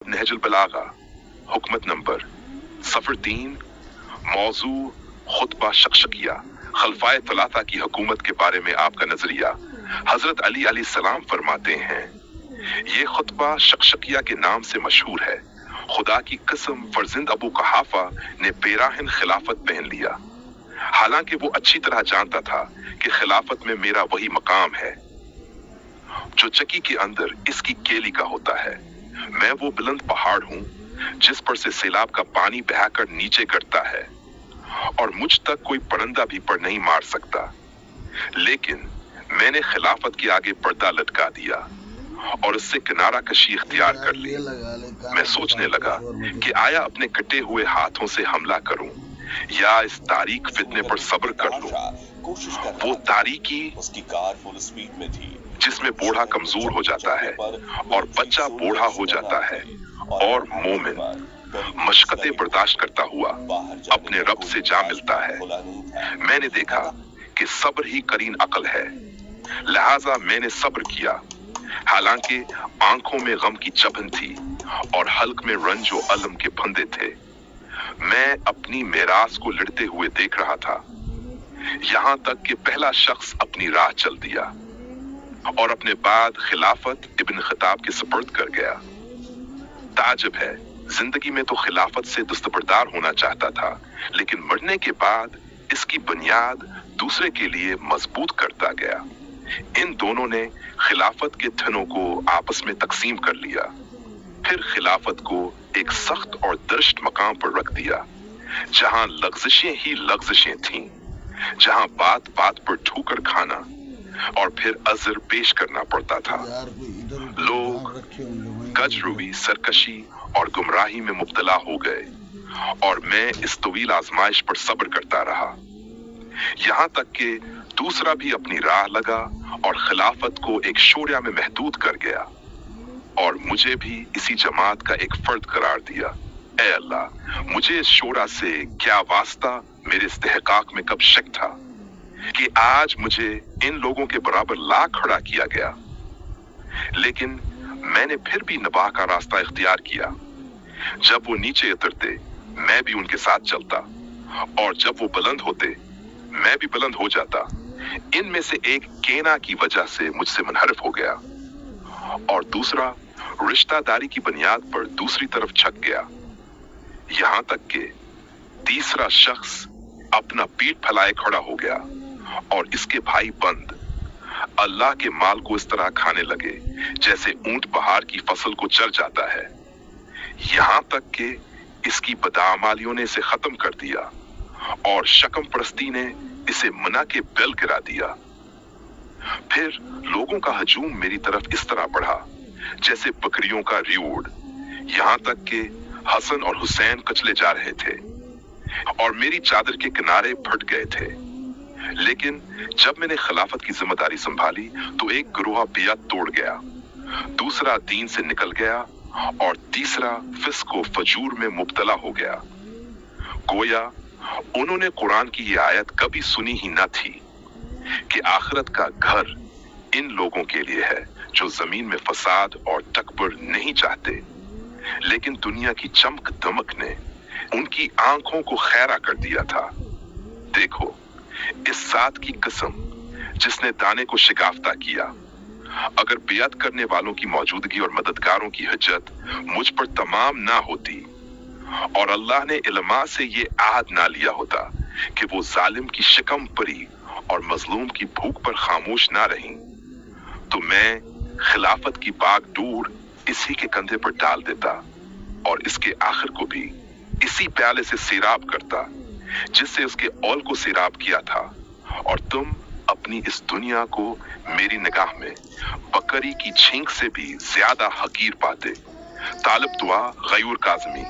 Nahjul बलागा Hukmat number सफर 3 मौजू खुतबा शक्शकिया खलफाए तलाता की हुकूमत के बारे में आपका नजरिया। हजरत अली अलैहिस्सलाम फरमाते हैं, ये खुतबा शक्शकिया के नाम से मशहूर है। खुदा की कसम फर्जिंद अबू कहाफा ने पेराहन खिलाफत पहन लिया, हालांकि वो अच्छी तरह जानता था कि खिलाफत में मेरा वही मकाम है जो चकी के अंदर इसकी केली का होता है। मैं वो बुलंद पहाड़ हूँ जिस पर से सैलाब का पानी बहकर नीचे गिरता है और मुझ तक कोई परिंदा भी पर नहीं मार सकता। लेकिन मैंने खिलाफत के आगे पर्दा लटका दिया और उससे किनारा कशी इख्तियार कर ली। मैं सोचने लगा कि आया अपने कटे हुए हाथों से हमला करूं या इस तारीख फितने पर सब्र कर लूं। वो तारीकी उसकी कार फुल स्पीड में थी जिसमें बूढ़ा कमजोर हो जाता है और बच्चा बूढ़ा हो जाता है और मोमिन मशक्कतें बर्दाश्त करता हुआ अपने रब से जा मिलता है। मैंने देखा कि सब्र ही करीन अक्ल है, लिहाजा मैंने सब्र किया। हालांकि आंखों में गम की चभन थी और हल्क में रंज व अलम के फंदे थे। मैं अपनी मेरास को लड़ते हुए देख रहा था, यहाँ तक कि पहला शख्स अपनी राह चल दिया और अपने बाद खिलाफत इब्न खिताब के सुपुर्द कर गया। ताजुब है, जिंदगी में तो खिलाफत से दस्तबरदार होना चाहता था, लेकिन मरने के बाद इसकी बुनियाद दूसरे के लिए मजबूत करता गया। इन दोनों ने खिलाफत के धनों को आपस में तकसीम कर लिया, फिर खिलाफत को एक सख्त और दर्शत मकाम पर रख दिया, जहां लग्ज़िशें ही लग्ज़िशें थीं, जहां बात बात पर ठोकर खाना और फिर अज़र पेश करना पड़ता था। लोग गजरूबी, सरकशी और गुमराही में मुब्तला हो गए और मैं इस तवील आजमाइश पर सब्र करता रहा, यहाँ तक कि दूसरा भी अपनी राह लगा और खिलाफत को एक शोरिया में महदूद कर गया और मुझे भी इसी जमात का एक फर्द करार दिया। ऐ अल्लाह, मुझे इस शोरा से क्या वास्ता, मेरे इस्तेहकाक में कब शक था कि आज मुझे इन लोगों के बराबर ला खड़ा किया गया। लेकिन मैंने फिर भी नबाह का रास्ता इख्तियार किया। जब वो नीचे उतरते मैं भी उनके साथ चलता और जब वो बुलंद होते मैं भी बुलंद हो जाता। इनमें से एक केना की वजह से मुझसे मुनहरफ हो गया और दूसरा रिश्तादारी की बुनियाद पर दूसरी तरफ झुक गया, यहाँ तक कि तीसरा शख्स अपना पीठ फैलाए खड़ा हो गया और इसके भाई बंद अल्लाह के माल को इस तरह खाने लगे जैसे ऊंट बहार की फसल को चर जाता है, यहाँ तक कि इसकी बदआमालियों ने इसे खत्म कर दिया और शकम परस्ती ने इसे मना के बेल गिरा दिया। फिर लोगों का हजूम मेरी तरफ इस तरह बढ़ा जैसे बकरियों का रियोड़, यहाँ तक कि हसन और हुसैन कचले जा रहे थे और मेरी चादर के किनारे फट गए थे। लेकिन जब मैंने खिलाफत की जिम्मेदारी संभाली तो एक गिरोह बियत तोड़ गया, दूसरा दीन से निकल गया और तीसरा फिस्क व फजूर में मुब्तला हो गया। गोया उन्होंने कुरान की ये आयत कभी सुनी ही न थी कि आखिरत का घर इन लोगों के लिए है जो जमीन में फसाद और तकबर नहीं चाहते, लेकिन दुनिया की चमक दमक ने उनकी आंखों को खैरा कर दिया था। देखो, इस साथ की कसम जिसने दाने को शिकाफ्ता किया, अगर बियात करने वालों की मौजूदगी और मददगारों की हजत मुझ पर तमाम ना होती और अल्लाह ने इल्मा से ये आहद ना लिया होता कि वो जालिम की शिकम परी और मजलूम की भूख पर खामोश ना रही, तो मैं खिलाफत की बागडोर इसी के कंधे पर डाल देता और इसके आखिर को भी इसी प्याले से सैराब करता जिससे उसके औल को सैराब किया था, और तुम अपनी इस दुनिया को मेरी निगाह में बकरी की छींक से भी ज्यादा हकीर पाते। तालिब दुआ गयूर काज़मी।